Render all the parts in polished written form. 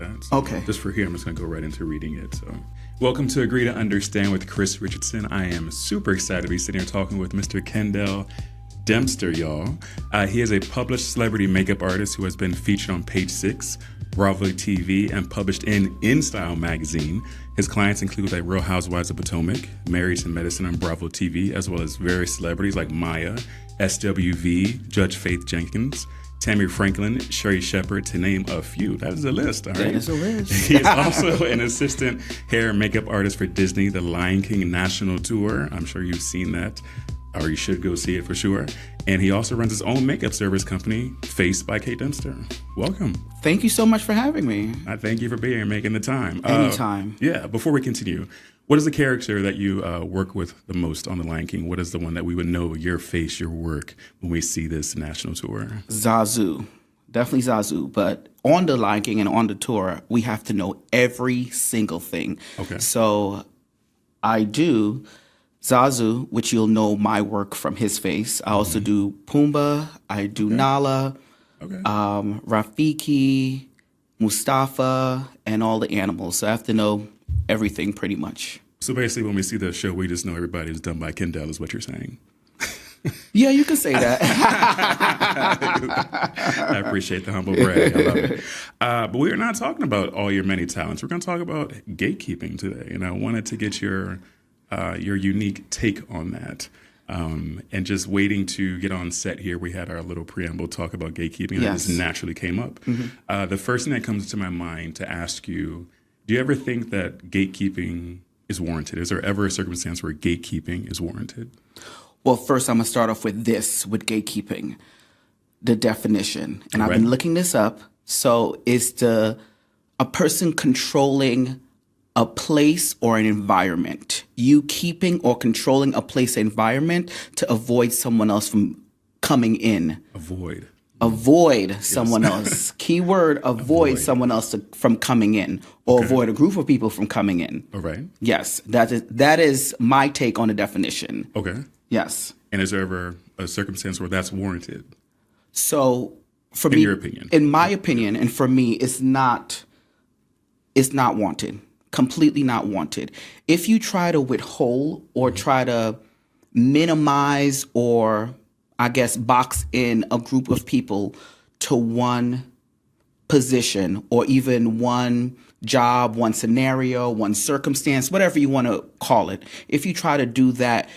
that. So Okay. just for here, I'm just going to go right into reading it. So, welcome to Agree to Understand with Chris Richardson. I am super excited to be sitting here talking with Mr. Kendell Dempster, y'all. He is a published celebrity makeup artist who has been featured on Page 6, BravoTV, and published in InStyle magazine. His clients include like Real Housewives of Potomac, Married to Medicine on BravoTV, as well as various celebrities like Maya, SWV, Judge Faith Jenkins, Tammy Franklin, Shepard, to name a few. That is a list, all right? That is a list. He is also an assistant hair and makeup artist for Disney, the Lion King National Tour. I'm sure you've seen that, or you should go see it for sure. And he also runs his own makeup service company, Face by K Dempster. Welcome. Thank you so much for having me. I thank you for being here and making the time. Anytime. Yeah, before we continue, what is the character that you work with the most on The Lion King? What is the one that we would know your face, your work, when we see this national tour? Zazu. Definitely Zazu. But on The Lion King and on the tour, we have to know every single thing. Okay. So I do Zazu, which you'll know my work from his face. I also do Pumbaa. I do Nala, Rafiki, Mustafa, and all the animals. So I have to know everything pretty much. So basically, when we see the show, we just know everybody is done by Kendell, is what you're saying. Yeah, you can say that. I appreciate the humble brag. I love it. But we are not talking about all your many talents. We're going to talk about gatekeeping today. And I wanted to get your unique take on that. And just waiting to get on set here, we had our little preamble talk about gatekeeping, and Yes. it just naturally came up. The first thing that comes to my mind to ask you, do you ever think that gatekeeping is warranted? Is there ever a circumstance where gatekeeping is warranted? Well, first I'm going to start off with gatekeeping, the definition. And I've Right. been looking this up. So it's a person controlling a place or an environment. You keeping or controlling a place or environment to avoid someone else from coming in. Avoid someone else. Keyword, avoid someone else from coming in, or avoid a group of people from coming in. All right. Yes, that is my take on the definition. Okay. Yes. And is there ever a circumstance where that's warranted? So for In me, your opinion? in my opinion, and for me, it's not wanted. Completely not wanted. If you try to withhold or try to minimize or, I guess, box in a group of people to one position or even one job, one scenario, one circumstance, whatever you want to call it, if you try to do that,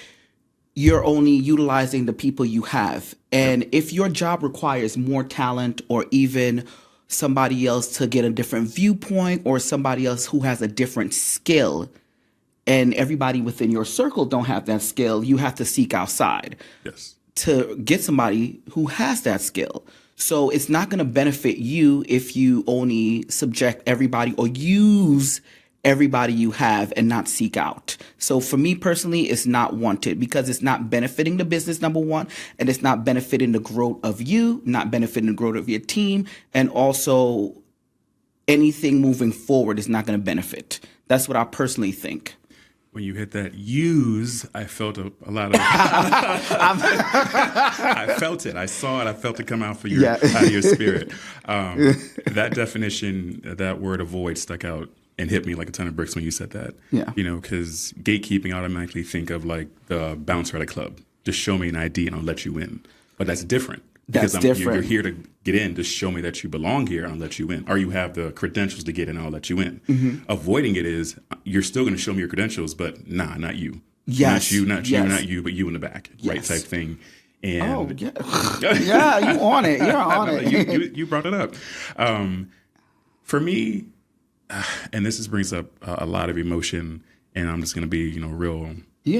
you're only utilizing the people you have. And if your job requires more talent or even somebody else to get a different viewpoint or somebody else who has a different skill, and everybody within your circle don't have that skill, you have to seek outside to get somebody who has that skill. So it's not going to benefit you if you only subject everybody or use everybody you have and not seek out. So for me personally, it's not wanted because it's not benefiting the business, number one, and it's not benefiting the growth of you, not benefiting the growth of your team, and also anything moving forward is not going to benefit. That's what I personally think. When you hit that use, I felt a lot of. I felt it. I saw it. I felt it come out for out of your spirit. That definition, that word avoid, stuck out and hit me like a ton of bricks when you said that. Yeah. You know, because gatekeeping, I automatically think of like the bouncer at a club. Just show me an ID and I'll let you in. But that's different. That's because different. You're here to get in. Just show me that you belong here and I'll let you in. Or you have the credentials to get in and I'll let you in. Avoiding it is you're still going to show me your credentials, but nah, not you. Yes. Not you, but you in the back. Right type thing. And yeah, you on it. You're on it. You brought it up. For me, and this brings up a lot of emotion, and I'm just going to be, real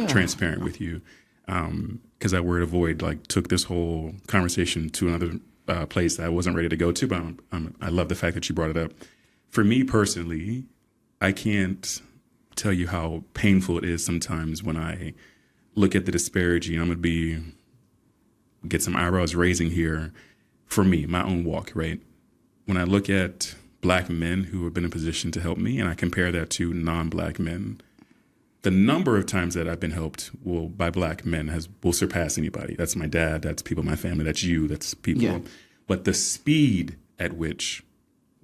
transparent with you, because that word avoid took this whole conversation to another place that I wasn't ready to go to, but I love the fact that you brought it up. For me personally, I can't tell you how painful it is sometimes when I look at the disparity, and I'm going to get some eyebrows raising here for me, my own walk, right? When I look at Black men who have been in a position to help me, and I compare that to non-Black men, the number of times that I've been helped by Black men will surpass anybody. That's my dad, that's people in my family, that's you, that's people. Yeah. But the speed at which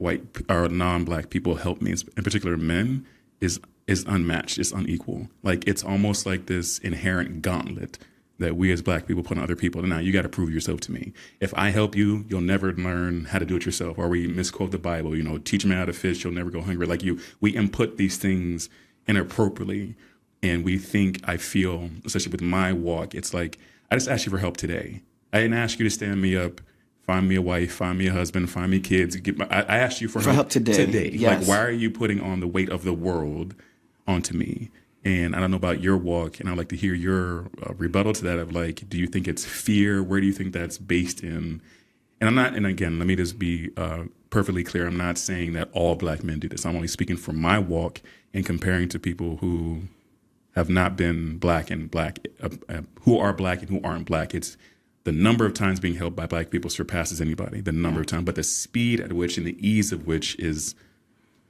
white or non-black people help me, in particular men, is unmatched. It's unequal. Like, it's almost like this inherent gauntlet that we as black people put on other people. Now, you got to prove yourself to me. If I help you, you'll never learn how to do it yourself. Or we misquote the Bible, teach me how to fish, you'll never go hungry. Like, we input these things inappropriately. And we think, I feel, especially with my walk, it's like, I just asked you for help today. I didn't ask you to stand me up, find me a wife, find me a husband, find me kids. I asked you for help today. Yes. Like, why are you putting on the weight of the world onto me? And I don't know about your walk, and I'd like to hear your rebuttal to that of, like, do you think it's fear? Where do you think that's based in? And again, let me just be perfectly clear. I'm not saying that all black men do this. I'm only speaking from my walk and comparing to people who have not been black and who are black and who aren't black. It's the number of times being helped by black people surpasses anybody, the number of times, but the speed at which and the ease of which is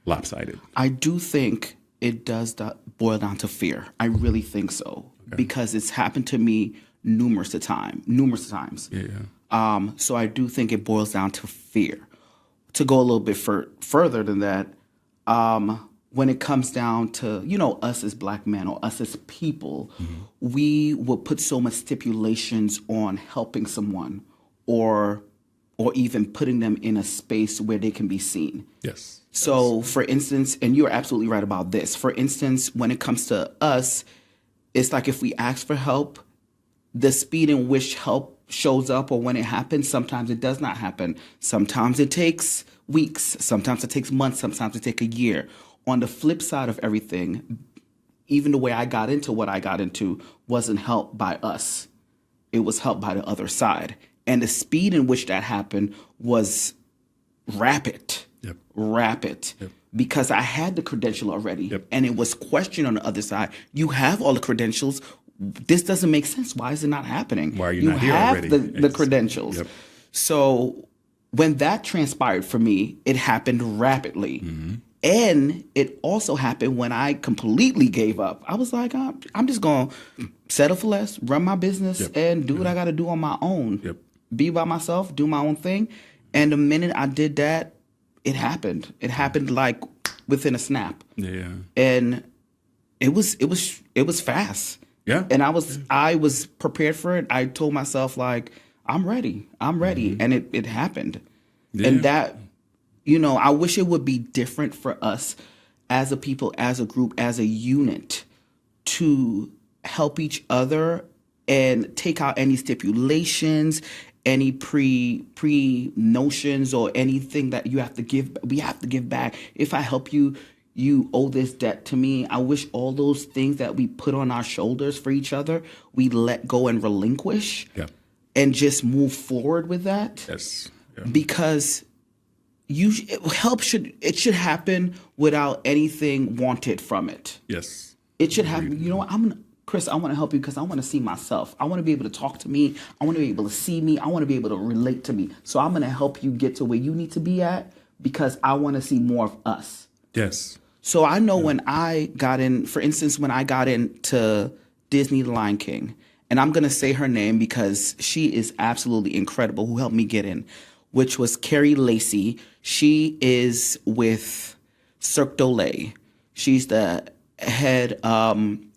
lopsided. I do think it does boil down to fear. I really think so, because it's happened to me numerous times. Yeah. So I do think it boils down to fear. To go a little bit further than that, when it comes down to, us as black men or us as people, we will put so much stipulations on helping someone or even putting them in a space where they can be seen. Yes. So, for instance, and you're absolutely right about this. For instance, when it comes to us, it's like if we ask for help, the speed in which help shows up or when it happens, sometimes it does not happen. Sometimes it takes weeks. Sometimes it takes months. Sometimes it takes a year. On the flip side of everything, even the way I got into what I got into wasn't helped by us. It was helped by the other side. And the speed in which that happened was rapid. Rapid. Because I had the credential already. And it was questioned on the other side. You have all the credentials. This doesn't make sense. Why is it not happening? Why are you not here already? You have the credentials. So when that transpired for me, it happened rapidly. And it also happened when I completely gave up. I was like, I'm just going to settle for less, run my business, and do what I got to do on my own. Be by myself, do my own thing. And the minute I did that, it happened. It happened like within a snap. And it was fast. And I was prepared for it. I told myself, like, I'm ready. And it happened. And that, I wish it would be different for us as a people, as a group, as a unit to help each other and take out any stipulations, any pre notions or anything that we have to give back. If I help you, you owe this debt to me. I wish all those things that we put on our shoulders for each other, we let go and relinquish and just move forward with that. Because help should happen without anything wanted from it. It should happen. You know what? Chris, I want to help you because I want to see myself. I want to be able to talk to me. I want to be able to see me. I want to be able to relate to me. So I'm going to help you get to where you need to be at because I want to see more of us. So I know when I got in, for instance, when I got into Disney The Lion King, and I'm going to say her name because she is absolutely incredible, who helped me get in, which was Carrie Lacey. She is with Cirque du Soleil. She's the head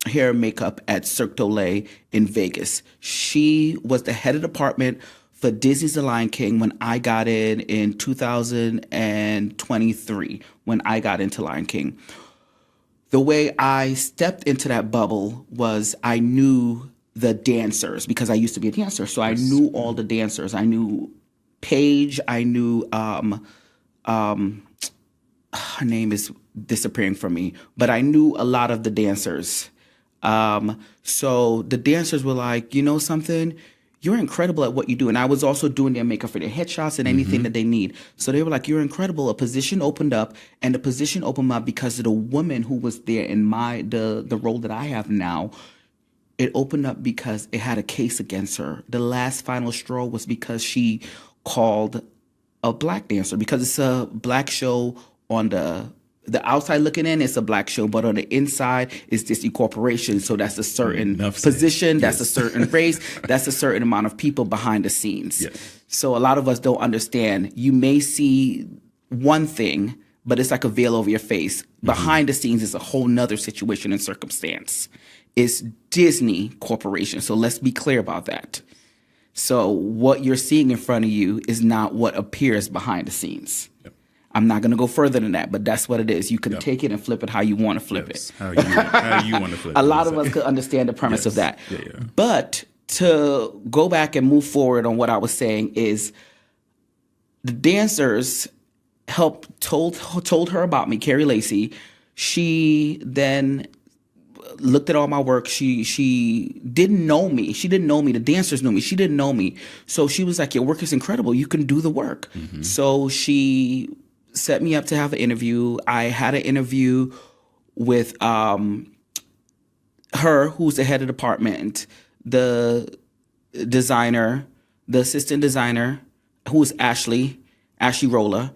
hair and makeup at Cirque du Soleil in Vegas. She was the head of department for Disney's The Lion King when I got in 2023, when I got into Lion King. The way I stepped into that bubble was I knew the dancers because I used to be a dancer. So I knew all the dancers. I knew Paige. I knew her name is disappearing from me, but I knew a lot of the dancers. So the dancers were like, you know something? You're incredible at what you do. And I was also doing their makeup for their headshots and anything that they need. So they were like, you're incredible. A position opened up, and the position opened up because of the woman who was there in the role that I have now. It opened up because it had a case against her. The last final straw was because she called a black dancer, because it's a black show. On the outside looking in, it's a black show, but on the inside, it's Disney Corporation. So that's a certain position, that's a certain race, that's a certain amount of people behind the scenes. So a lot of us don't understand. You may see one thing, but it's like a veil over your face. Behind the scenes is a whole nother situation and circumstance. It's Disney Corporation. So let's be clear about that. So what you're seeing in front of you is not what appears behind the scenes. Yep. I'm not going to go further than that, but that's what it is. You can take it and flip it how you want to flip it. How you want to flip it. A lot of us could understand the premise of that. Yeah. But to go back and move forward on what I was saying is the dancers told her about me, Carrie Lacey. She then looked at all my work. She didn't know me. She didn't know me. The dancers knew me. She didn't know me. So she was like, your work is incredible. You can do the work. Mm-hmm. So she set me up to have an interview. I had an interview with her, who's the head of department, the designer, the assistant designer, who is Ashley Roller.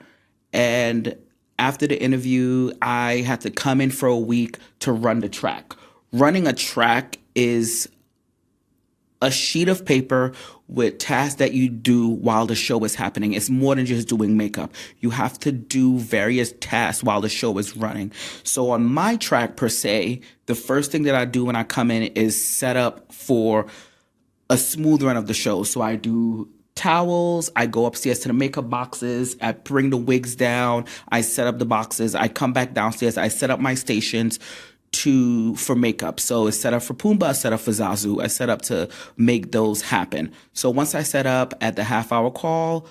And after the interview, I had to come in for a week to run the track. Running a track is a sheet of paper with tasks that you do while the show is happening. It's more than just doing makeup. You have to do various tasks while the show is running. So on my track per se, the first thing that I do when I come in is set up for a smooth run of the show. So I do towels, I go upstairs to the makeup boxes, I bring the wigs down, I set up the boxes, I come back downstairs, I set up my stations for makeup. So it's set up for Pumbaa, I set up for Zazu, I set up to make those happen. So once I set up at the hour call,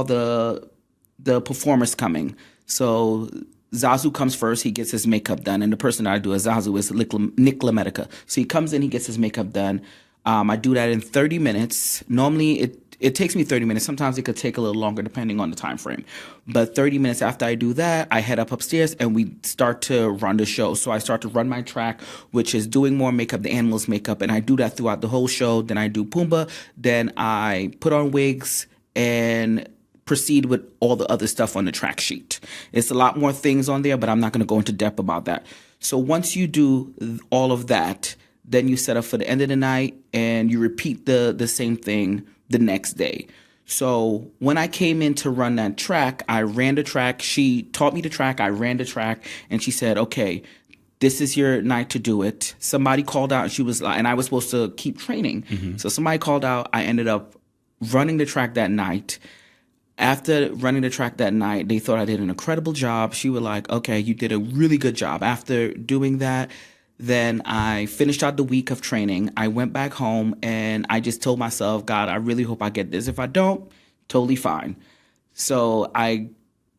the performer's coming. So Zazu comes first, he gets his makeup done, and the person that I do as Zazu is Nick LaMedica. So he comes in, he gets his makeup done. I do that in 30 minutes. Normally, it takes me 30 minutes. Sometimes it could take a little longer depending on the time frame. But 30 minutes after I do that, I head up upstairs and we start to run the show. So I start to run my track, which is doing more makeup, the animals' makeup, and I do that throughout the whole show. Then I do Pumbaa. Then I put on wigs and proceed with all the other stuff on the track sheet. It's a lot more things on there, but I'm not going to go into depth about that. So once you do all of that, then you set up for the end of the night and you repeat the same thing the next day. So when I came in to run that track, I ran the track. She taught me the track. I ran the track and she said, okay, this is your night to do it. Somebody called out and she was like, and I was supposed to keep training. Mm-hmm. So somebody called out. I ended up running the track that night. After running the track that night, they thought I did an incredible job. She was like, okay, you did a really good job. After doing that, then I finished out the week of training. I went back home and I just told myself, God, I really hope I get this. If I don't, totally fine. So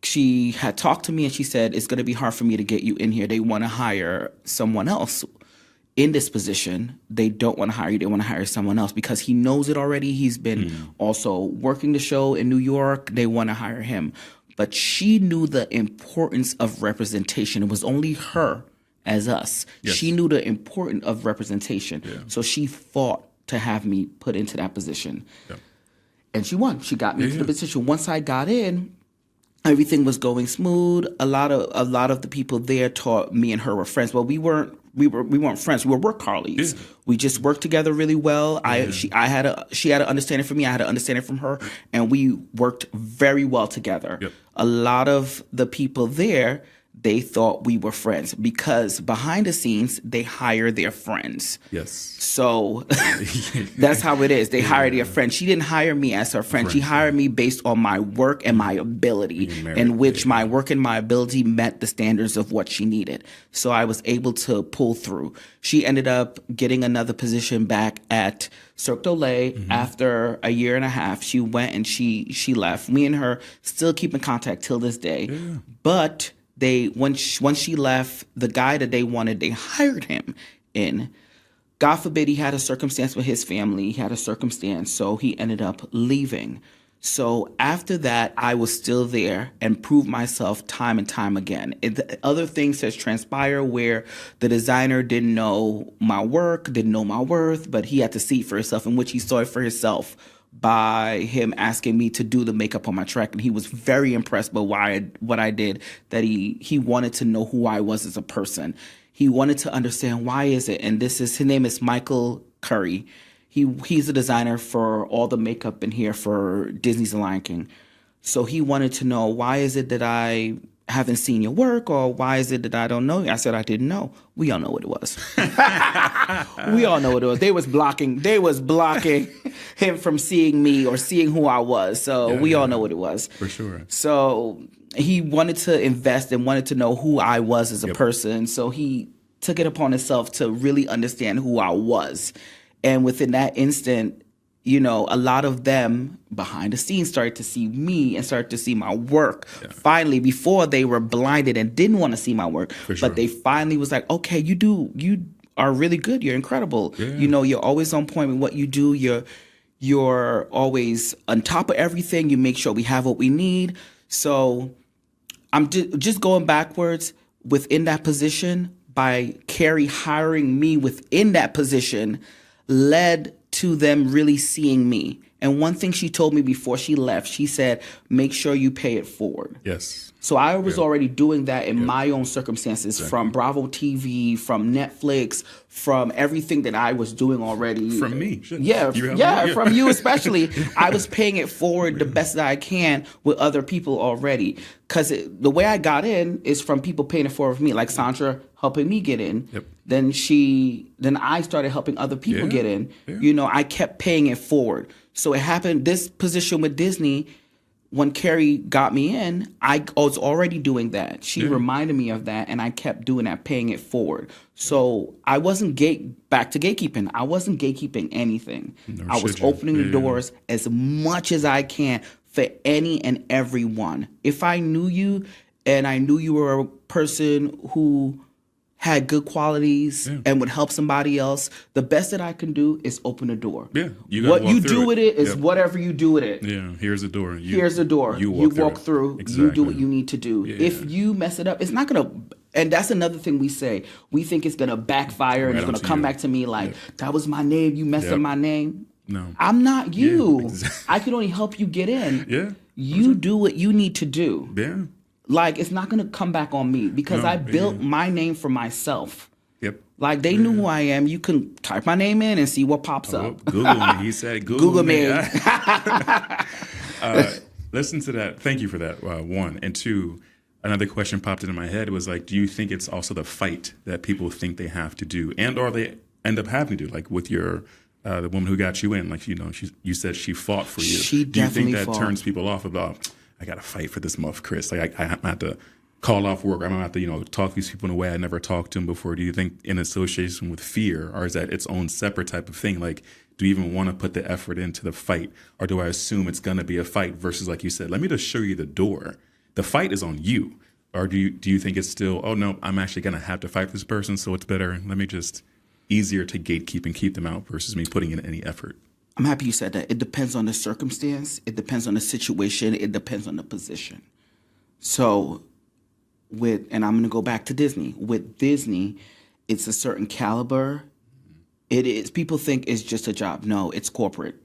she had talked to me and she said, it's going to be hard for me to get you in here. They want to hire someone else in this position. They don't want to hire you. They want to hire someone else because he knows it already. He's been also working the show in New York. They want to hire him. But she knew the importance of representation. It was only her as us. Yes. She knew the importance of representation. Yeah. So she fought to have me put into that position. Yeah. And she won. She got me into the position. Once I got in, everything was going smooth. A lot of the people there taught me and her were friends. Well, we weren't friends. We were work colleagues. Yeah. We just worked together really well. Yeah. She had an understanding from me. I had an understanding from her, and we worked very well together. Yep. A lot of the people there, they thought we were friends because behind the scenes, they hire their friends. Yes. So that's how it is. They hire their friends. She didn't hire me as her friend. She hired me based on my work and my ability, in which my work and my ability met the standards of what she needed. So I was able to pull through. She ended up getting another position back at Cirque du Soleil after a year and a half. She went and she left. Me and her still keep in contact till this day. Yeah. But once she left, the guy that they wanted, they hired him in. God forbid he had a circumstance with his family. He had a circumstance, so he ended up leaving. So after that, I was still there and proved myself time and time again. Other things has transpired where the designer didn't know my work, didn't know my worth, but he had to see it for himself, in which he saw it for himself by him asking me to do the makeup on my track. And he was very impressed by what I did, that he wanted to know who I was as a person. He wanted to understand why is it, and his name is Michael Curry. He's a designer for all the makeup in here for Disney's The Lion King. So he wanted to know, why is it that I haven't seen your work, or why is it that I don't know you? I said I didn't know. We all know what it was. We all know what it was. They was blocking him from seeing me or seeing who I was. So we all know what it was. For sure. So he wanted to invest and wanted to know who I was as a person. So he took it upon himself to really understand who I was. And within that instant, you know, a lot of them behind the scenes started to see me and started to see my work. Yeah. Finally, before they were blinded and didn't want to see my work, but they finally was like, okay, you are really good. You're incredible. Yeah. You know, you're always on point with what you do. You're always on top of everything. You make sure we have what we need. So I'm just going backwards within that position. By Carrie hiring me within that position led to them really seeing me. And one thing she told me before she left, she said, make sure you pay it forward. Yes. So I was already doing that in my own circumstances, from BravoTV, from Netflix, from everything that I was doing already. From me. From you especially. I was paying it forward the best that I can with other people already. Because the way I got in is from people paying it forward for me, like Sandra helping me get in. Yep. Then I started helping other people get in. Yeah. You know, I kept paying it forward. So it happened, this position with Disney, when Carrie got me in, I was already doing that. She reminded me of that, and I kept doing that, paying it forward. So I wasn't back to gatekeeping. I wasn't gatekeeping anything. I was opening the doors as much as I can for any and everyone. If I knew you and I knew you were a person who had good qualities and would help somebody else, the best that I can do is open a door. Yeah, what you do with it is whatever you do with it. Yeah, here's the door. Here's the door. You walk through. Exactly. You do what you need to do. Yeah. If you mess it up, it's not gonna. And that's another thing we say. We think it's gonna backfire and it's gonna come back to me like, that was my name. You messed up my name. No, I'm not you. Yeah, exactly. I can only help you get in. Yeah, you do what you need to do. Yeah. Like, it's not going to come back on me because I built my name for myself. Yep. Like, they knew who I am. You can type my name in and see what pops up. Google me. He said Google me. Listen to that. Thank you for that, one. And two, another question popped into my head was like, do you think it's also the fight that people think they have to do and or they end up having to do? Like with your the woman who got you in, like, you know, you said she fought for you. She do you think that fought. turns people off about, I got to fight for this muff, Chris? Like, I have to call off work. I'm going to have to, you know, talk to these people in a way I never talked to them before. Do you think in association with fear, or is that its own separate type of thing? Like, do you even want to put the effort into the fight? Or do I assume it's going to be a fight versus, like you said, let me just show you the door. The fight is on you. Or do you think it's still, oh, no, I'm actually going to have to fight this person, so it's better. Let me just easier to gatekeep and keep them out versus me putting in any effort? I'm happy you said that. It depends on the circumstance. It depends on the situation. It depends on the position. So and I'm going to go back to Disney. With Disney, it's a certain caliber. It is. People think it's just a job. No, it's corporate.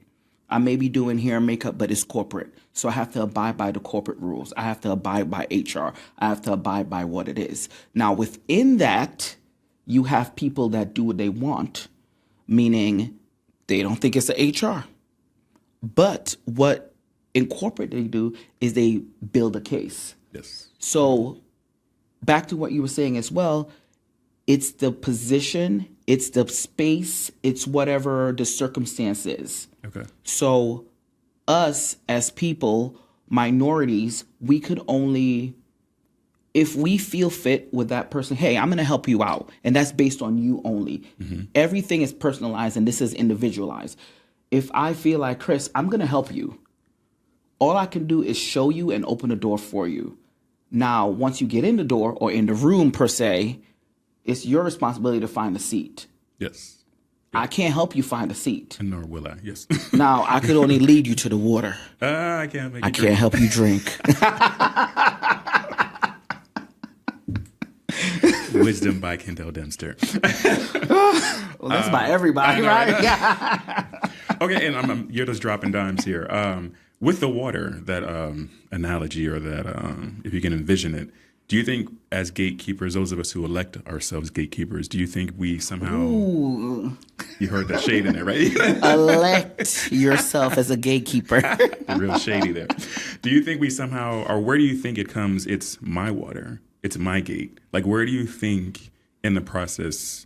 I may be doing hair and makeup, but it's corporate. So I have to abide by the corporate rules. I have to abide by HR. I have to abide by what it is. Now, within that, you have people that do what they want, meaning they don't think it's a HR. But what in corporate they do is they build a case. Yes. So back to what you were saying as well, it's the position, it's the space, it's whatever the circumstance is. Okay. So us as people, minorities, we could only, if we feel fit with that person, hey, I'm going to help you out. And that's based on you only. Mm-hmm. Everything is personalized and this is individualized. If I feel like, Chris, I'm going to help you, all I can do is show you and open the door for you. Now, once you get in the door or in the room per se, it's your responsibility to find a seat. Yes. I can't help you find a seat. And nor will I, yes. Now, I could only lead you to the water. I can't make you I can't help you drink. Wisdom by Kendell Dempster. Well, that's by everybody, right? Yeah. Okay, and you're just dropping dimes here. With the water, that analogy, or that, if you can envision it, Do you think, as gatekeepers, those of us who elect ourselves gatekeepers, do you think we somehow... Ooh. You heard that shade in there, right? Elect yourself as a gatekeeper. Real shady there. Do you think we somehow, or where do you think it comes, it's my water, it's my gate? Like, where do you think in the process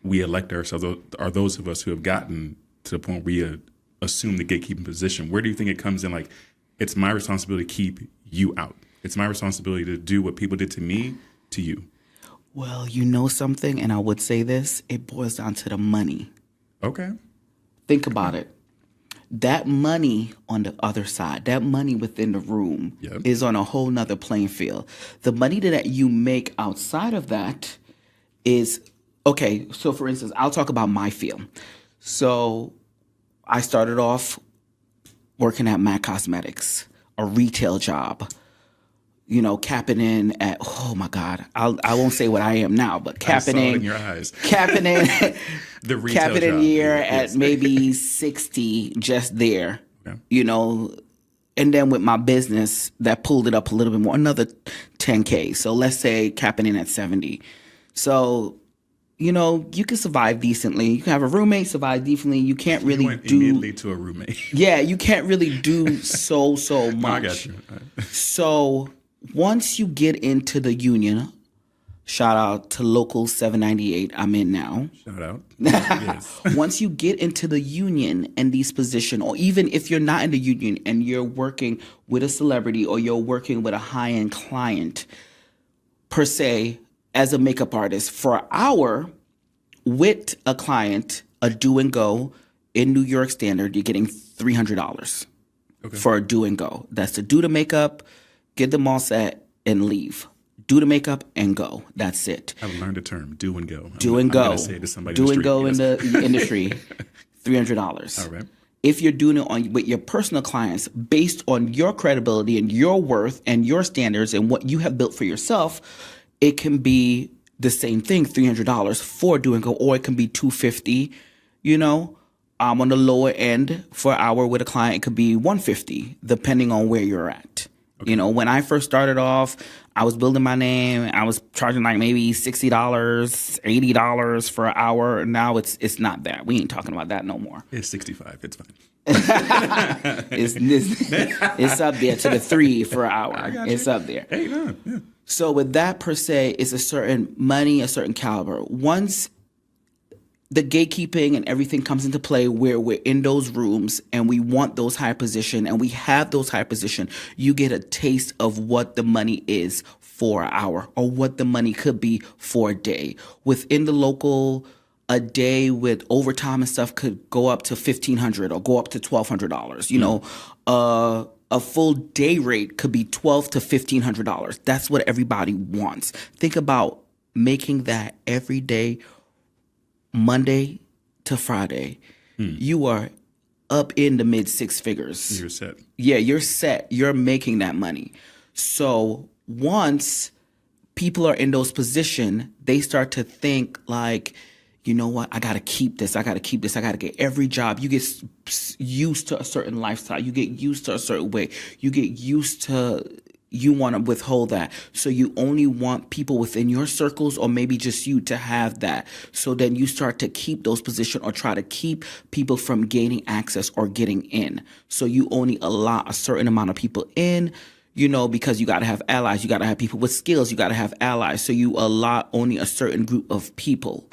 we elect ourselves, or those of us who have gotten to the point where we assume the gatekeeping position, where do you think it comes in? Like, it's my responsibility to keep you out. It's my responsibility to do what people did to me, to you. Well, you know something, and I would say this, it boils down to the money. Okay. Think about it. That money on the other side, that money within the room is on a whole nother playing field. The money that you make outside of that is, okay, so for instance, I'll talk about my field. So I started off working at MAC Cosmetics, a retail job. You know, capping in at, oh my God, I won't say what I am now, but capping in your eyes. Capping in the retail capping in job. year at maybe 60 just there. Okay. You know, and then with my business that pulled it up a little bit more, another 10K. So let's say capping in at 70. So, you know, you can survive decently. You can have a roommate, survive decently. You can't really immediately to a roommate. Yeah, you can't really do so much. No, I got you. So once you get into the union, shout out to Local 798, I'm in now. Shout out. Yes. Once you get into the union and these positions, or even if you're not in the union and you're working with a celebrity or you're working with a high-end client, per se, as a makeup artist, for an hour with a client, a do and go in New York Standard, you're getting $300 for a do and go. That's to do the makeup, get them all set, and leave. Do the makeup and go. That's it. I've learned a term, do and go. Do and go. I'm gonna say it to somebody do in and the go street. in the industry, $300. All right. If you're doing it with your personal clients, based on your credibility and your worth and your standards and what you have built for yourself, it can be the same thing, $300 for do and go, or it can be $250. You know, on the lower end for an hour with a client, it could be $150, depending on where you're at. Okay. You know, when I first started off, I was building my name. I was charging like maybe $60, $80 for an hour. Now it's not that. We ain't talking about that no more. It's 65. It's fine. It's up there to the 3 for an hour. It's up there. Hey, no, yeah. So with that per se, it's a certain money, a certain caliber. Once the gatekeeping and everything comes into play where we're in those rooms and we want those high position and we have those high position, you get a taste of what the money is for an hour or what the money could be for a day. Within the local, a day with overtime and stuff could go up to $1,500 or go up to $1,200. You know, a full day rate could be $1,200 to $1,500. That's what everybody wants. Think about making that every day, Monday to Friday. You are up in the mid 6 figures. You're set. Yeah, you're set. You're making that money. So once people are in those positions, they start to think like, you know what? I got to keep this. I got to keep this. I got to get every job. You get used to a certain lifestyle. You get used to a certain way. You get used to, you want to withhold that. So you only want people within your circles or maybe just you to have that. So then you start to keep those positions or try to keep people from gaining access or getting in. So you only allow a certain amount of people in, you know, because you got to have allies. You got to have people with skills. You got to have allies. So you allow only a certain group of people.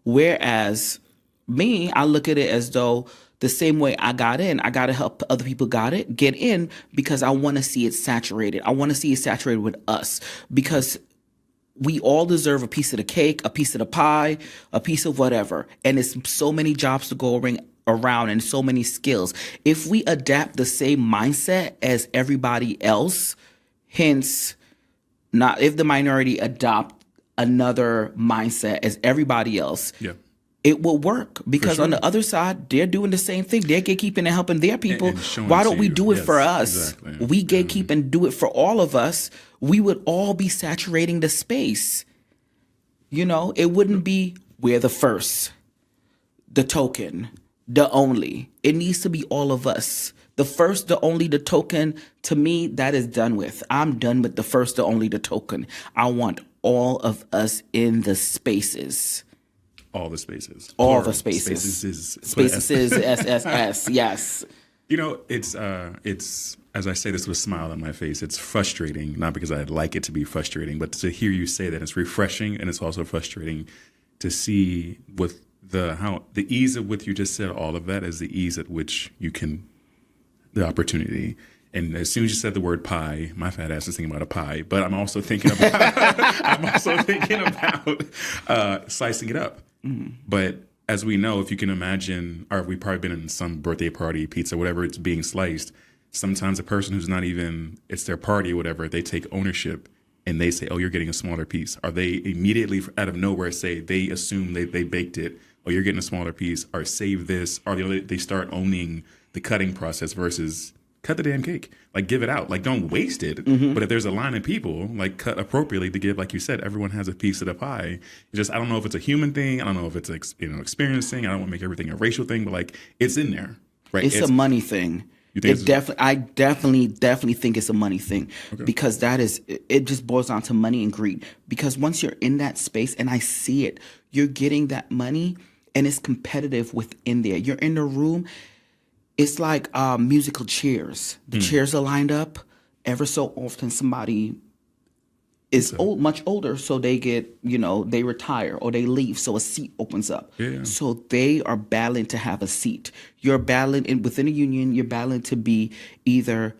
Whereas me, I look at it as though the same way I got in, I got to help other people get in because I want to see it saturated. I want to see it saturated with us because we all deserve a piece of the cake, a piece of the pie, a piece of whatever. And it's so many jobs to go around and so many skills. If we adapt the same mindset as everybody else, hence, not if the minority adopt another mindset as everybody else, it will work because on the other side, they're doing the same thing. They're gatekeeping and helping their people. Why don't we do it for us? Exactly. We gatekeep and do it for all of us. We would all be saturating the space. You know, it wouldn't be we're the first, the token, the only. It needs to be all of us The first, the only, the token, to me, that is done with. I'm done with the first, the only, the token. I want all of us in the spaces. All the spaces. All the spaces. Spaces, SSS, yes. It's as I say this with a smile on my face, it's frustrating, not because I'd like it to be frustrating, but to hear you say that it's refreshing, and it's also frustrating to see with the ease at which you just said all of that is the ease at which you can, the opportunity. And as soon as you said the word pie, my fat ass is thinking about a pie, but I'm also thinking about slicing it up. Mm. But as we know, if you can imagine, or we've probably been in some birthday party, pizza, whatever, it's being sliced. Sometimes a person who's not even, it's their party or whatever, they take ownership and they say, oh, you're getting a smaller piece. Or they immediately out of nowhere say, they assume they baked it, oh, you're getting a smaller piece, or save this. Or they start owning the cutting process versus cut the damn cake. Like, give it out. Like, don't waste it. Mm-hmm. But if there's a line of people, like, cut appropriately to give, like you said, everyone has a piece of the pie. It's just, I don't know if it's a human thing. I don't know if it's experience thing. I don't want to make everything a racial thing, but like, it's in there, right? It's a money thing. You think I definitely think it's a money thing, because it just boils down to money and greed. Because once you're in that space, and I see it, you're getting that money, and it's competitive within there. You're in the room. It's like musical chairs. The chairs are lined up. Ever so often, somebody is much older, so they get, they retire or they leave, so a seat opens up. Yeah. So they are battling to have a seat. You're battling within a union. You're battling to be either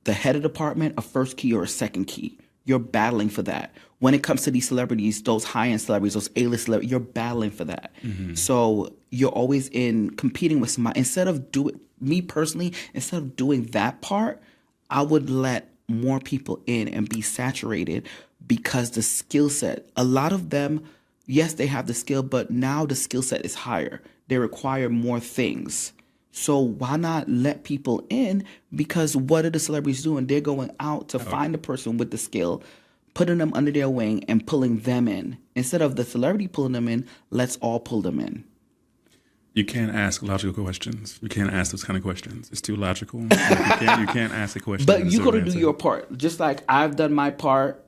the head of the department, a first key, or a second key. You're battling for that. When it comes to these celebrities, those high-end celebrities, those A-list celebrities, you're battling for that. Mm-hmm. So you're always competing with somebody. Instead of doing that part, I would let more people in and be saturated, because the skill set, a lot of them, yes, they have the skill, but now the skill set is higher. They require more things. So why not let people in? Because what are the celebrities doing? They're going out to find the person with the skill, putting them under their wing and pulling them in. Instead of the celebrity pulling them in, let's all pull them in. You can't ask logical questions. You can't ask those kind of questions. It's too logical. You can't ask a question. But you got to do your part. Just like I've done my part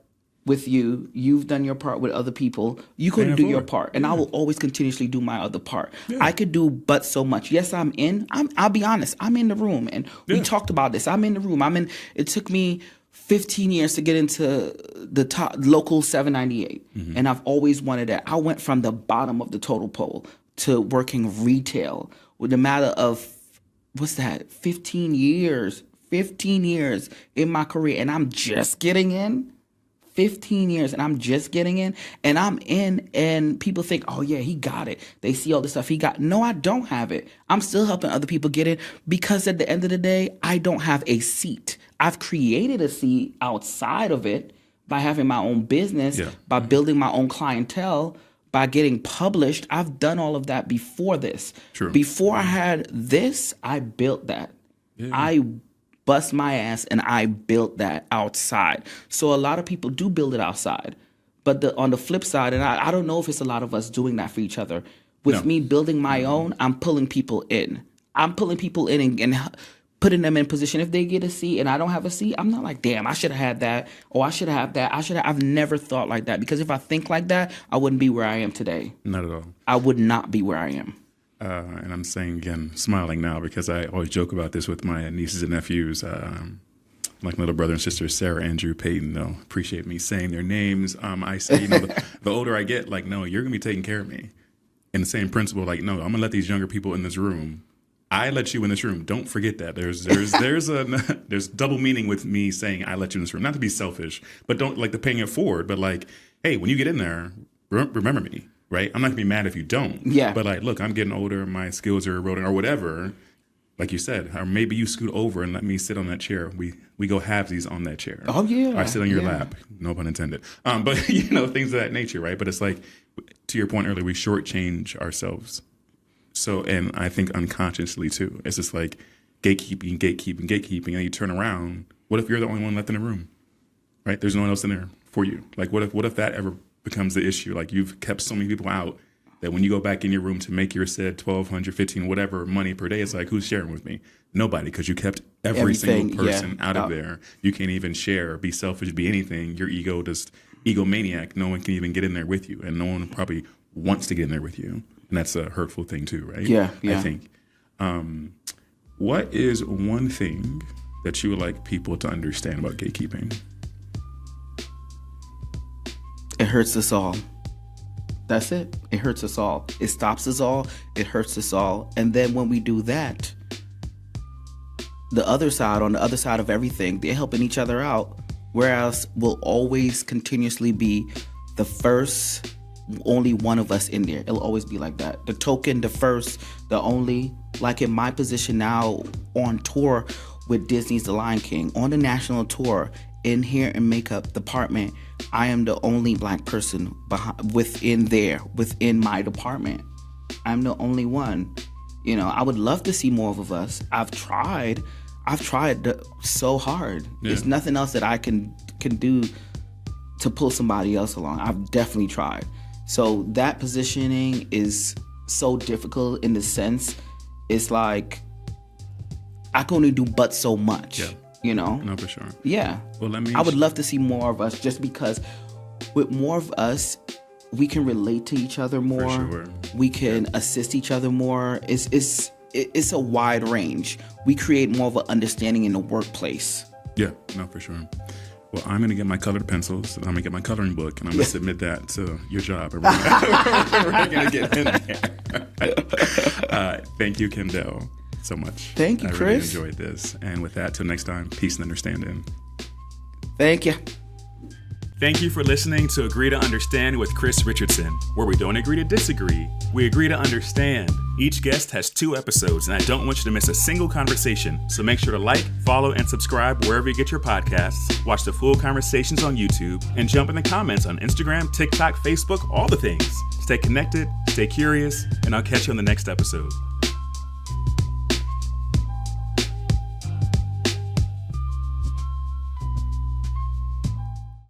with you, you've done your part with other people. You couldn't do your part, and I will always continuously do my other part. Yeah. I could do but so much. Yes, I'll be honest. I'm in the room, and we talked about this. I'm in the room. It took me 15 years to get into the top local 798, and I've always wanted that. I went from the bottom of the total pole to working retail with a matter of 15 years in my career, and I'm just getting in. 15 years, and I'm just getting in, and I'm in, and people think, oh yeah, he got it. They see all this stuff he got. No, I don't have it. I'm still helping other people get in, because at the end of the day, I don't have a seat. I've created a seat outside of it by having my own business, by building my own clientele, by getting published. I've done all of that before this. True. Before I had this, I built that. Yeah. I bust my ass and I built that outside. So a lot of people do build it outside. But on the flip side, and I don't know if it's a lot of us doing that for each other. With me building my own, I'm pulling people in. I'm pulling people in and putting them in position. If they get a seat and I don't have a seat, I'm not like, damn, I should have had that. Or I should have that. I've never thought like that. Because if I think like that, I wouldn't be where I am today. Not at all. I would not be where I am. And I'm saying again, smiling now, because I always joke about this with my nieces and nephews. Like my little brother and sister, Sarah, Andrew, Peyton, they'll appreciate me saying their names. I say, the older I get, like, no, you're going to be taking care of me. And the same principle, like, no, I'm going to let these younger people in this room. I let you in this room. Don't forget that. There's double meaning with me saying I let you in this room. Not to be selfish, but don't like the paying it forward. But like, hey, when you get in there, remember me. Right? I'm not going to be mad if you don't. Yeah. But like, look, I'm getting older. My skills are eroding or whatever. Like you said, or maybe you scoot over and let me sit on that chair. We go halvesies on that chair. Oh, yeah. Or I sit on your lap. No pun intended. But, things of that nature, right? But it's like, to your point earlier, we shortchange ourselves. So, and I think unconsciously too. It's just like gatekeeping. And you turn around. What if you're the only one left in the room? Right? There's no one else in there for you. Like, what if that ever becomes the issue? Like, you've kept so many people out that when you go back in your room to make your said 1,200, 15, whatever money per day, it's like, who's sharing with me? Nobody, because you kept every single person out of there. You can't even share, be selfish, be anything. Your ego just egomaniac. No one can even get in there with you, and no one probably wants to get in there with you. And that's a hurtful thing too, right? Yeah. I think. What is one thing that you would like people to understand about gatekeeping? It hurts us all. That's it. It hurts us all. It stops us all. It hurts us all. And then when we do that, on the other side of everything, they're helping each other out. Whereas we'll always continuously be the first, only one of us in there. It'll always be like that. The token, the first, the only. Like in my position now on tour with Disney's The Lion King, on the national tour, in hair and makeup department, I am the only black person within my department. I'm the only one. You know, I would love to see more of us. I've tried so hard. Yeah. There's nothing else that I can do to pull somebody else along. I've definitely tried. So that positioning is so difficult in the sense, it's like I can only do but so much. Yeah. You know? No, for sure. Yeah. Well, I would love to see more of us, just because with more of us, we can relate to each other more. For sure. We can assist each other more. It's a wide range. We create more of an understanding in the workplace. Yeah, no, for sure. Well, I'm going to get my colored pencils, and I'm going to get my coloring book, and I'm going to submit that to your job. And we're going to get in there. Thank you, Kendell, so much. Thank you, Chris. I really enjoyed this. And with that, till next time, peace and understanding. Thank you. Thank you for listening to Agree to Understand with Chris Richardson, where we don't agree to disagree, we agree to understand. Each guest has 2 episodes, and I don't want you to miss a single conversation. So make sure to like, follow, and subscribe wherever you get your podcasts, watch the full conversations on YouTube, and jump in the comments on Instagram, TikTok, Facebook, all the things. Stay connected, stay curious, and I'll catch you on the next episode.